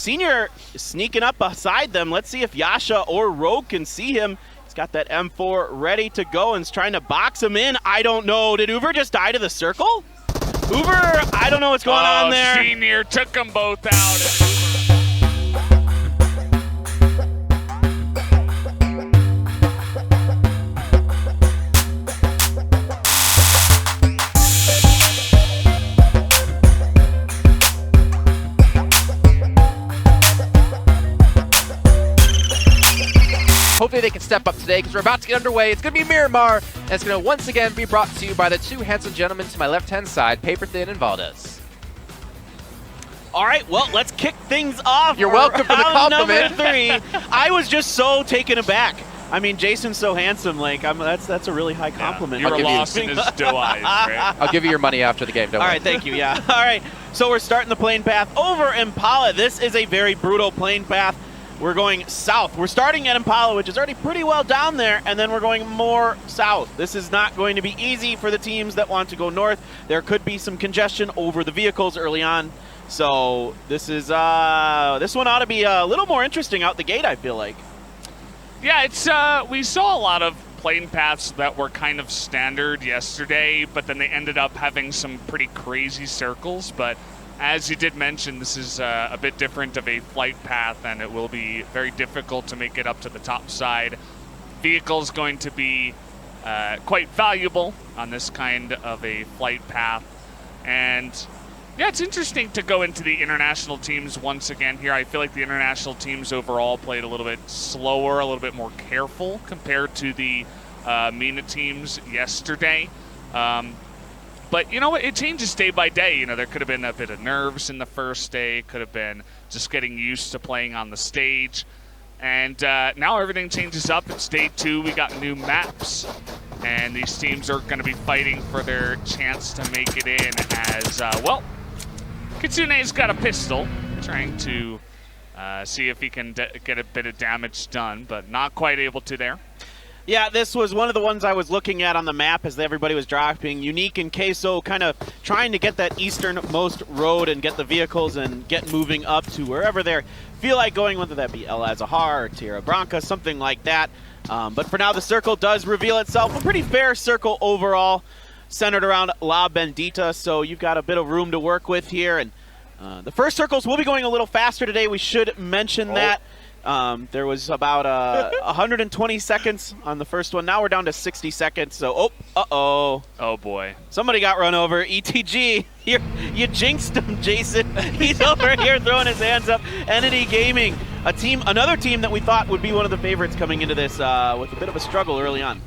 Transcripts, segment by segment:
Senior is sneaking up beside them. Let's see if Yasha or Rogue can see him. He's got that M4 ready to go and is trying to box him in. I don't know. Did Uber just die to the circle? Uber, I don't know what's going on there. Senior took them both out. Hopefully they can step up today because we're about to get underway. It's going to be Miramar, and it's going to once again be brought to you by the two handsome gentlemen to my left-hand side, Paper Thin and Valdez. All right, well, let's kick things off. You're welcome for the compliment. Number 3. I was just so taken aback. I mean, Jason's so handsome. Like, that's a really high compliment. You were lost in his doe eyes, right? I'll give you your money after the game. Don't worry. All right, thank you. Yeah. All right, so we're starting the plane path over Impala. This is a very brutal plane path. We're going south. We're starting at Impala, which is already pretty well down there, and then we're going more south. This is not going to be easy for the teams that want to go north. There could be some congestion over the vehicles early on. So this is this one ought to be a little more interesting out the gate, I feel like. Yeah, it's we saw a lot of plane paths that were kind of standard yesterday, but then they ended up having some pretty crazy circles. But as you did mention, this is a bit different of a flight path, and it will be very difficult to make it up to the top side. Vehicle's going to be quite valuable on this kind of a flight path. And yeah, it's interesting to go into the international teams once again here. I feel like the international teams overall played a little bit slower, a little bit more careful compared to the MENA teams yesterday. But you know what? It changes day by day. You know, there could have been a bit of nerves in the first day. Could have been just getting used to playing on the stage. And now everything changes up. It's day 2. We got new maps. And these teams are going to be fighting for their chance to make it in as, well, Kitsune's got a pistol, trying to see if he can get a bit of damage done, but not quite able to there. Yeah, this was one of the ones I was looking at on the map as everybody was dropping. Unique and Queso kind of trying to get that easternmost road and get the vehicles and get moving up to wherever they feel like going, whether that be El Azahar or Tierra Branca, something like that. But for now, the circle does reveal itself. A pretty fair circle overall, centered around La Bendita, so you've got a bit of room to work with here. And the first circles will be going a little faster today. We should mention that. There was about 120 seconds on the first one. Now we're down to 60 seconds. So, oh boy. Somebody got run over. ETG, you jinxed him, Jason. He's over here throwing his hands up. Entity Gaming, another team that we thought would be one of the favorites coming into this with a bit of a struggle early on.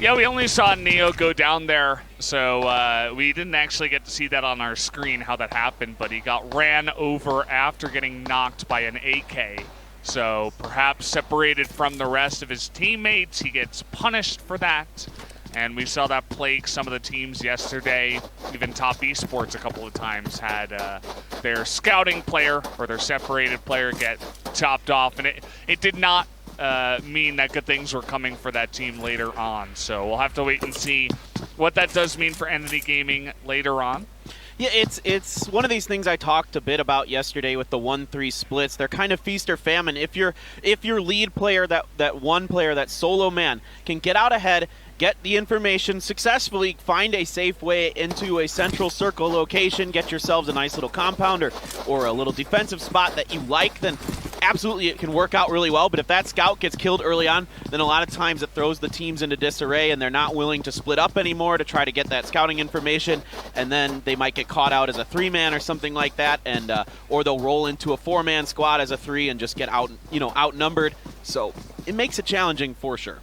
Yeah, we only saw Neo go down there, so we didn't actually get to see that on our screen, how that happened, but he got ran over after getting knocked by an AK. So perhaps separated from the rest of his teammates, he gets punished for that. And we saw that plague some of the teams yesterday. Even Top Esports a couple of times had their scouting player or their separated player get chopped off. And it did not mean that good things were coming for that team later on. So we'll have to wait and see what that does mean for Entity Gaming later on. Yeah, it's one of these things I talked a bit about yesterday with the 1-3 splits. They're kind of feast or famine. If your lead player, that one player, that solo man, can get out ahead, get the information successfully, find a safe way into a central circle location, get yourselves a nice little compound or a little defensive spot that you like, then absolutely it can work out really well. But if that scout gets killed early on, then a lot of times it throws the teams into disarray and they're not willing to split up anymore to try to get that scouting information, and then they might get caught out as a 3-man or something like that, and or they'll roll into a 4-man squad as a 3 and just get outnumbered. So it makes it challenging for sure.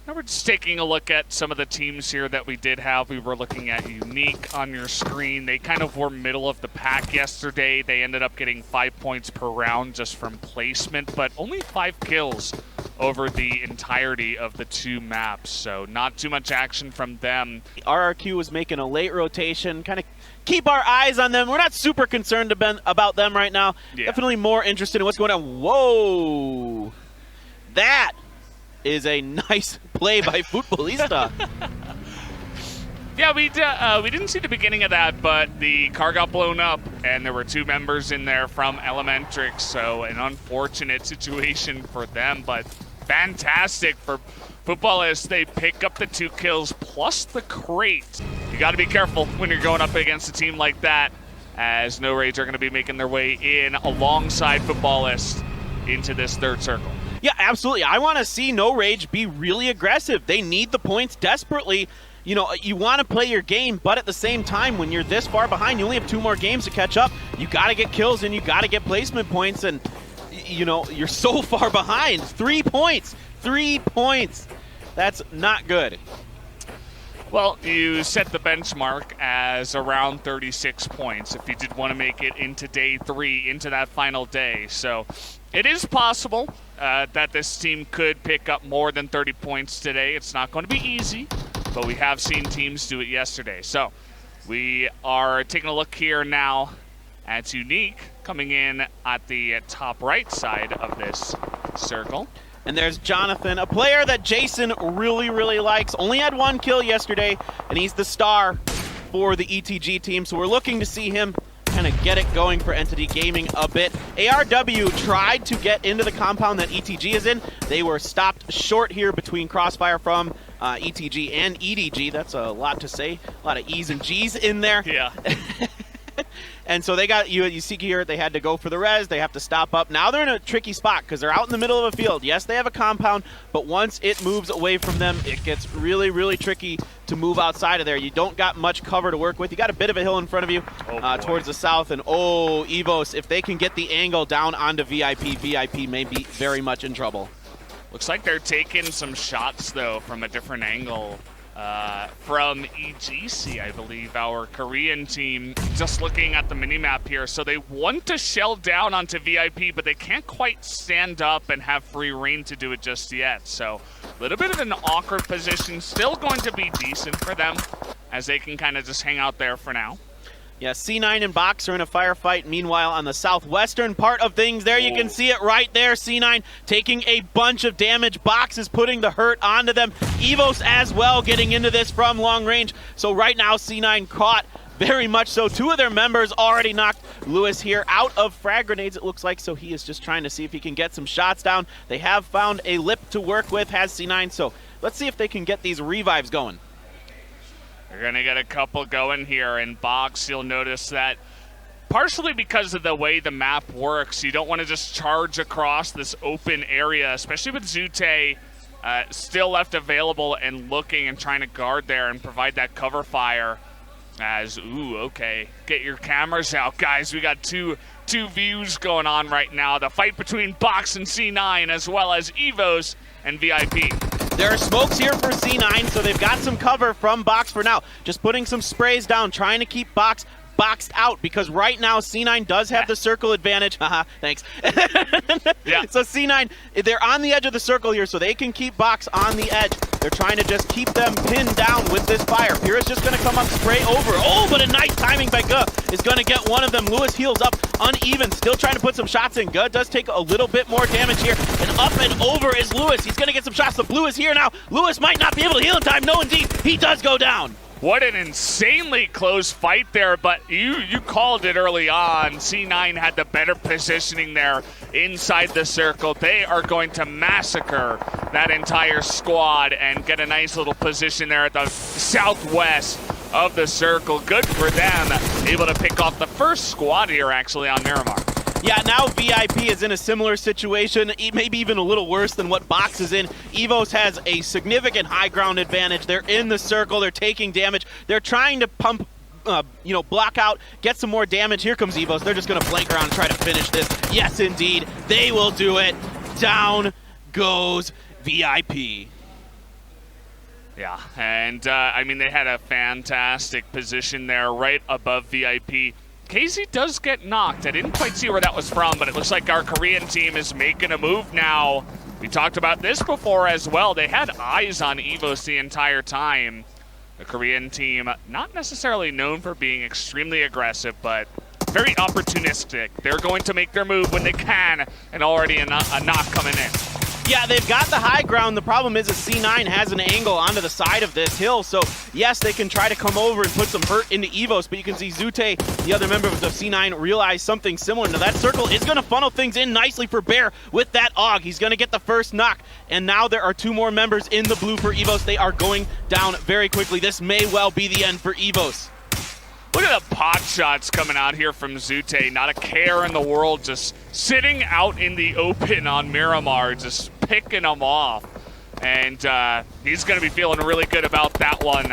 Now we're just taking a look at some of the teams here that we did have. We were looking at Unique on your screen. They kind of were middle of the pack yesterday. They ended up getting 5 points per round just from placement, but only 5 kills over the entirety of the 2 maps, so not too much action from them. RRQ was making a late rotation, kind of keep our eyes on them. We're not super concerned about them right now. Yeah. Definitely more interested in what's going on. Whoa! That is a nice play by Futbolista. Yeah, we didn't see the beginning of that, but the car got blown up, and there were 2 members in there from ELEMENTRIX, so an unfortunate situation for them, but fantastic for FUTBOLIST. They pick up the 2 kills plus the crate. You got to be careful when you're going up against a team like that, as No Rage are going to be making their way in alongside FUTBOLIST into this 3rd circle. Yeah, absolutely. I want to see No Rage be really aggressive. They need the points desperately. You know, you want to play your game, but at the same time, when you're this far behind, you only have 2 more games to catch up. You got to get kills and you got to get placement points, and you know, you're so far behind. 3 points. 3 points. That's not good. Well, you set the benchmark as around 36 points if you did want to make it into day 3, into that final day. So it is possible that this team could pick up more than 30 points today. It's not going to be easy, but we have seen teams do it yesterday. So we are taking a look here now at Unique coming in at the top right side of this circle. And there's Jonathan, a player that Jason really, really likes. Only had 1 kill yesterday, and he's the star for the ETG team. So we're looking to see him kind of get it going for Entity Gaming a bit. ARW tried to get into the compound that ETG is in. They were stopped short here between Crossfire from ETG and EDG. That's a lot to say. A lot of E's and G's in there. Yeah. And so they got, you see here, they had to go for the res, they have to stop up. Now they're in a tricky spot because they're out in the middle of a field. Yes, they have a compound, but once it moves away from them, it gets really, really tricky to move outside of there. You don't got much cover to work with. You got a bit of a hill in front of you towards the south, and EVOS, if they can get the angle down onto VIP may be very much in trouble. Looks like they're taking some shots, though, from a different angle. From EGC, I believe, our Korean team, just looking at the minimap here. So they want to shell down onto VIP, but they can't quite stand up and have free reign to do it just yet. So a little bit of an awkward position, still going to be decent for them, as they can kind of just hang out there for now. Yeah, C9 and Box are in a firefight. Meanwhile, on the southwestern part of things, there you can see it right there. C9 taking a bunch of damage. Box is putting the hurt onto them. EVOS as well getting into this from long range. So right now, C9 caught very much so. 2 of their members already knocked Lewis here out of frag grenades, it looks like. So he is just trying to see if he can get some shots down. They have found a lip to work with, has C9. So let's see if they can get these revives going. They're going to get a couple going here, and Box, you'll notice that partially because of the way the map works, you don't want to just charge across this open area, especially with Zute still left available and looking and trying to guard there and provide that cover fire. As, okay, get your cameras out, guys. We got two views going on right now. The fight between Box and C9, as well as EVOS and VIP. There are smokes here for C9, so they've got some cover from Box for now. Just putting some sprays down, trying to keep Box boxed out, because right now C9 does have the circle advantage. Thanks. Yeah. So C9, they're on the edge of the circle here, so they can keep Box on the edge. They're trying to just keep them pinned down with this fire. Pira's just going to come up, spray over. Oh, but a nice timing by Guh is going to get one of them. Lewis heals up uneven, still trying to put some shots in. Guh does take a little bit more damage here, and up and over is Lewis. He's going to get some shots. The blue is here now. Lewis might not be able to heal in time. No, indeed, he does go down. What an insanely close fight there, but you called it early on. C9 had the better positioning there inside the circle. They are going to massacre that entire squad and get a nice little position there at the southwest of the circle. Good for them, able to pick off the first squad here actually on Miramar. Yeah, now VIP is in a similar situation, maybe even a little worse than what Box is in. EVOS has a significant high ground advantage. They're in the circle, they're taking damage. They're trying to pump, block out, get some more damage. Here comes EVOS. They're just going to flank around and try to finish this. Yes, indeed, they will do it. Down goes VIP. Yeah, and I mean, they had a fantastic position there right above VIP. KZ does get knocked. I didn't quite see where that was from, but it looks like our Korean team is making a move now. We talked about this before as well. They had eyes on EVOS the entire time. The Korean team, not necessarily known for being extremely aggressive, but very opportunistic. They're going to make their move when they can, and already a knock coming in. Yeah, they've got the high ground. The problem is C9 has an angle onto the side of this hill, so yes, they can try to come over and put some hurt into EVOS, but you can see Zute, the other member of C9, realize something similar. Now that circle is going to funnel things in nicely for Bear with that AUG. He's going to get the first knock, and now there are 2 more members in the blue for EVOS. They are going down very quickly. This may well be the end for EVOS. Look at the pot shots coming out here from Zute. Not a care in the world, just sitting out in the open on Miramar, just picking them off. And he's going to be feeling really good about that one,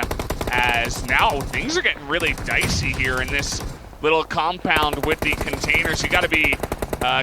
as now things are getting really dicey here in this little compound with the containers. You got to be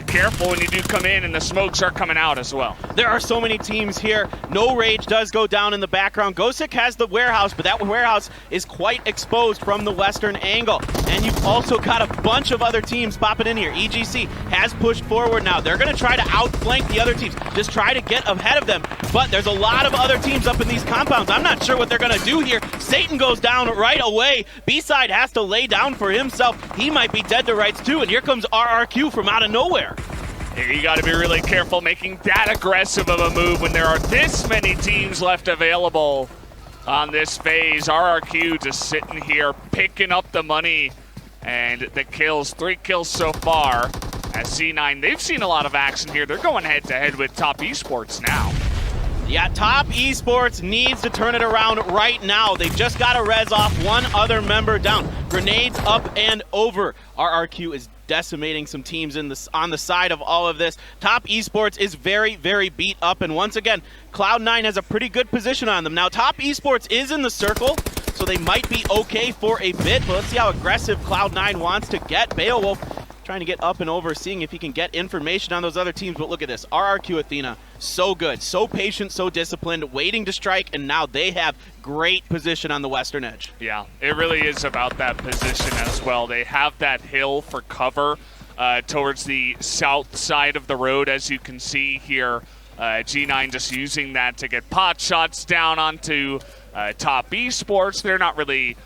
careful when you do come in and the smokes are coming out as well. There are so many teams here. No Rage does go down in the background. Gosik has the warehouse, but that warehouse is quite exposed from the western angle. And you've also got a bunch of other teams popping in here. EGC has pushed forward now. They're going to try to outflank the other teams, just try to get ahead of them. But there's a lot of other teams up in these compounds. I'm not sure what they're going to do here. Satan goes down right away. B-Side has to lay down for himself. He might be dead to rights too. And here comes RRQ from out of nowhere. You got to be really careful making that aggressive of a move when there are this many teams left available on this phase. RRQ just sitting here picking up the money and the kills. 3 kills so far. As C9, they've seen a lot of action here. They're going head-to-head with Top Esports now. Yeah, Top Esports needs to turn it around right now. They've just got to res off one other member down. Grenades up and over. RRQ is decimating some teams on the side of all of this. Top Esports is very, very beat up, and once again, Cloud9 has a pretty good position on them. Now, Top Esports is in the circle, so they might be okay for a bit, but let's see how aggressive Cloud9 wants to get. Beowulf trying to get up and over, seeing if he can get information on those other teams, but look at this. RRQ Athena, so good, so patient, so disciplined, waiting to strike, and now they have great position on the western edge. Yeah, it really is about that position as well. They have that hill for cover towards the south side of the road, as you can see here. G9 just using that to get pot shots down onto Top Esports. They're not really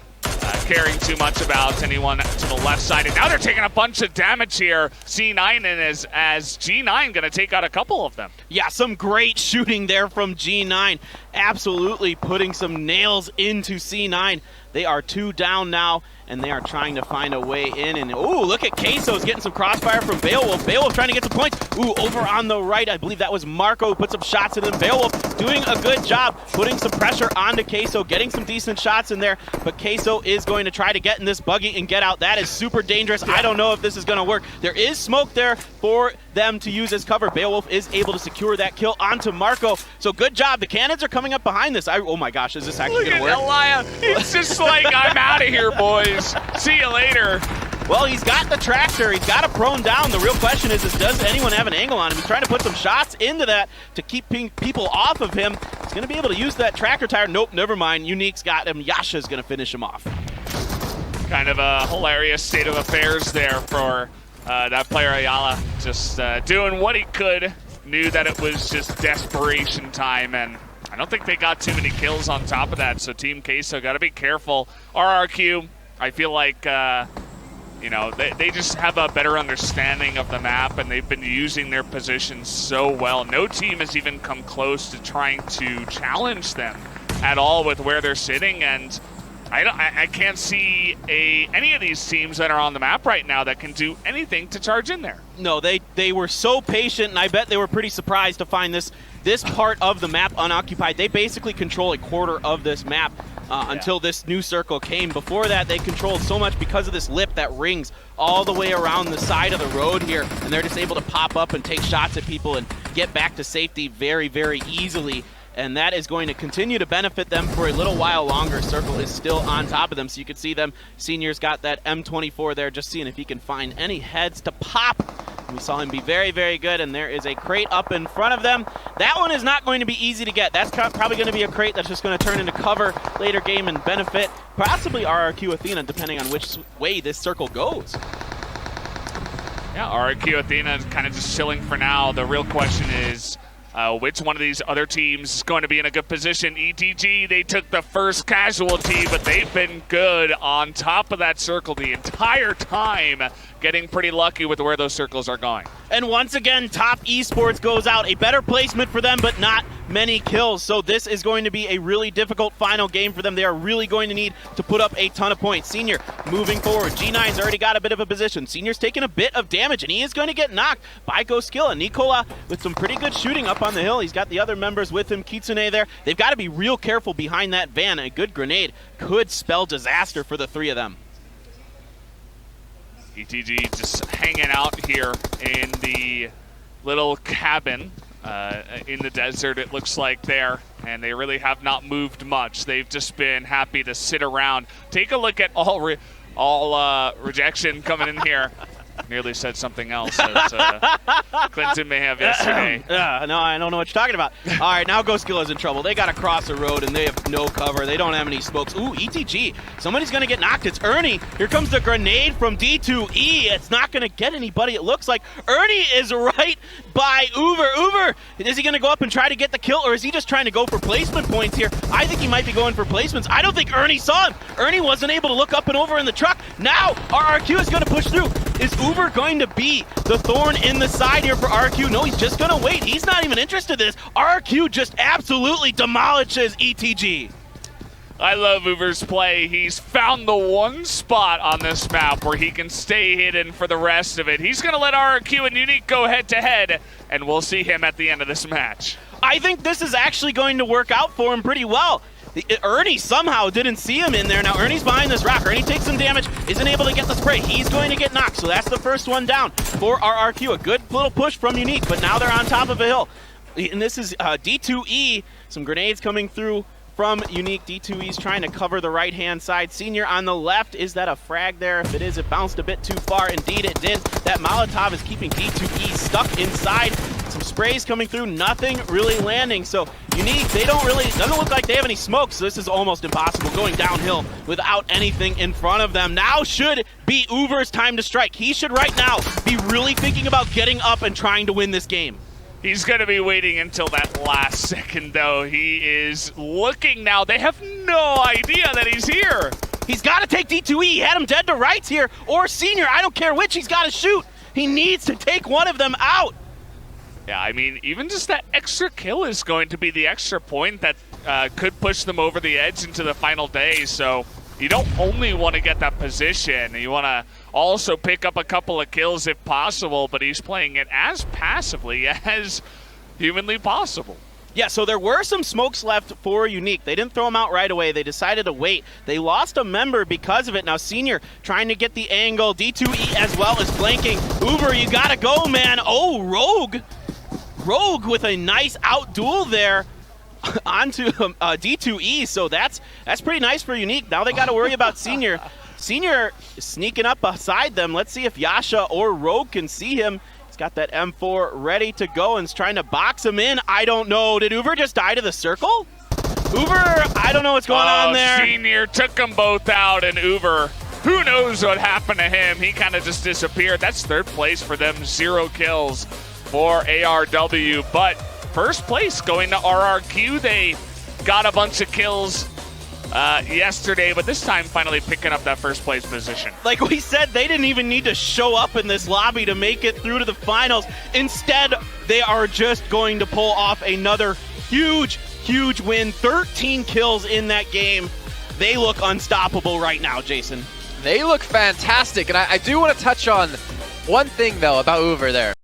caring too much about anyone to the left side, and now they're taking a bunch of damage here. C9 and as G9 going to take out a couple of them. Yeah, some great shooting there from G9. Absolutely putting some nails into C9. They are 2 down now, and they are trying to find a way in. And ooh, look at Queso's getting some crossfire from Beowulf. Beowulf trying to get some points. Ooh, over on the right, I believe that was Marco who put some shots in him. Beowulf doing a good job putting some pressure onto Queso, getting some decent shots in there. But Queso is going to try to get in this buggy and get out. That is super dangerous. I don't know if this is going to work. There is smoke there for them to use as cover. Beowulf is able to secure that kill onto Marco. So good job. The Canids are coming up behind this. Oh my gosh, is this actually going to work? Elia, it's just like, I'm out of here, boys. See you later. Well, he's got the tractor. He's got a prone down. The real question is does anyone have an angle on him? He's trying to put some shots into that to keep people off of him. He's going to be able to use that tractor tire. Nope, never mind. Unique's got him. Yasha's going to finish him off. Kind of a hilarious state of affairs there for that player Ayala. Just doing what he could. Knew that it was just desperation time, and I don't think they got too many kills on top of that, so Team Queso got to be careful. RRQ, I feel like, you know, they just have a better understanding of the map, and they've been using their positions so well. No team has even come close to trying to challenge them at all with where they're sitting, and I can't see any of these teams that are on the map right now that can do anything to charge in there. No, they were so patient, and I bet they were pretty surprised to find this part of the map unoccupied. They basically control a quarter of this map until this new circle came. Before that, they controlled so much because of this lip that rings all the way around the side of the road here, and they're just able to pop up and take shots at people and get back to safety very, very easily. And that is going to continue to benefit them for a little while longer. Circle is still on top of them, so you can see them. Senior's got that M24 there, just seeing if he can find any heads to pop. We saw him be very, very good, and there is a crate up in front of them. That one is not going to be easy to get. That's probably going to be a crate that's just going to turn into cover later game and benefit possibly RRQ Athena, depending on which way this circle goes. Yeah, RRQ Athena is kind of just chilling for now. The real question is, which one of these other teams is going to be in a good position? ETG, they took the first casualty, but they've been good on top of that circle the entire time. getting pretty lucky with where those circles are going. And once again, Top Esports goes out. A better placement for them, but not many kills. So this is going to be a really difficult final game for them. They are really going to need to put up a ton of points. Senior moving forward. G9's already got a bit of a position. Senior's taking a bit of damage, and he is going to get knocked by Goskilla. Nikola with some pretty good shooting up on the hill. He's got the other members with him. Kitsune there. They've got to be real careful behind that van. A good grenade could spell disaster for the three of them. ETG just hanging out here in the little cabin in the desert, it looks like there, and they really have not moved much. They've just been happy to sit around. Take a look at all Rejection coming in here. Nearly said something else as Clinton may have yesterday. No, I don't know what you're talking about. All right, now Goskilla's in trouble. They got to cross the road, and they have no cover. They don't have any smokes. Ooh, ETG. Somebody's going to get knocked. It's Ernie. Here comes the grenade from D2E. It's not going to get anybody, it looks like. Ernie is right by Uber. Uber, is he going to go up and try to get the kill, or is he just trying to go for placement points here? I think he might be going for placements. I don't think Ernie saw him. Ernie wasn't able to look up and over in the truck. Now, RRQ is going to push through. Is Uber going to be the thorn in the side here for RRQ? No, he's just going to wait. He's not even interested in this. RRQ just absolutely demolishes ETG. I love Uber's play. He's found the one spot on this map where he can stay hidden for the rest of it. He's going to let RRQ and Unique go head-to-head, and we'll see him at the end of this match. I think this is actually going to work out for him pretty well. Ernie somehow didn't see him in there. Now Ernie's behind this rock. Ernie takes some damage, isn't able to get the spray. He's going to get knocked, so that's the first one down for RRQ. A good little push from Unique, but now they're on top of a hill. And this is D2E. Some grenades coming through from Unique. D2E's trying to cover the right-hand side. Senior on the left. Is that a frag there? If it is, it bounced a bit too far. Indeed, it did. That Molotov is keeping D2E stuck inside. Some sprays coming through, nothing really landing. So Unique, they don't really, doesn't look like they have any smoke, so this is almost impossible going downhill without anything in front of them. Now should be Uber's time to strike. He should right now be really thinking about getting up and trying to win this game. He's going to be waiting until that last second, though. He is looking now. They have no idea that he's here. He's got to take D2E. He had him dead to rights here, or Senior. I don't care which. He's got to shoot. He needs to take one of them out. Yeah, I mean, even just that extra kill is going to be the extra point that could push them over the edge into the final day. So you don't only want to get that position. You want to also pick up a couple of kills if possible, but he's playing it as passively as humanly possible. Yeah, so there were some smokes left for Unique. They didn't throw them out right away. They decided to wait. They lost a member because of it. Now Senior trying to get the angle. D2E as well is flanking. Uber, you gotta go, man. Oh, Rogue. Rogue with a nice out duel there onto D2E. So that's pretty nice for Unique. Now they gotta worry about Senior. Senior sneaking up beside them. Let's see if Yasha or Rogue can see him. He's got that M4 ready to go and is trying to box him in. I don't know. Did Uber just die to the circle? Uber, I don't know what's going on there. Senior took them both out, and Uber, who knows what happened to him? He kind of just disappeared. That's third place for them. 0 kills for ARW. But first place going to RRQ. They got a bunch of kills yesterday, but this time finally picking up that first place position. Like we said, they didn't even need to show up in this lobby to make it through to the finals. Instead, they are just going to pull off another huge win. 13 kills in that game. They look unstoppable right now, Jason. They look fantastic, and I do want to touch on one thing, though, about Uber there.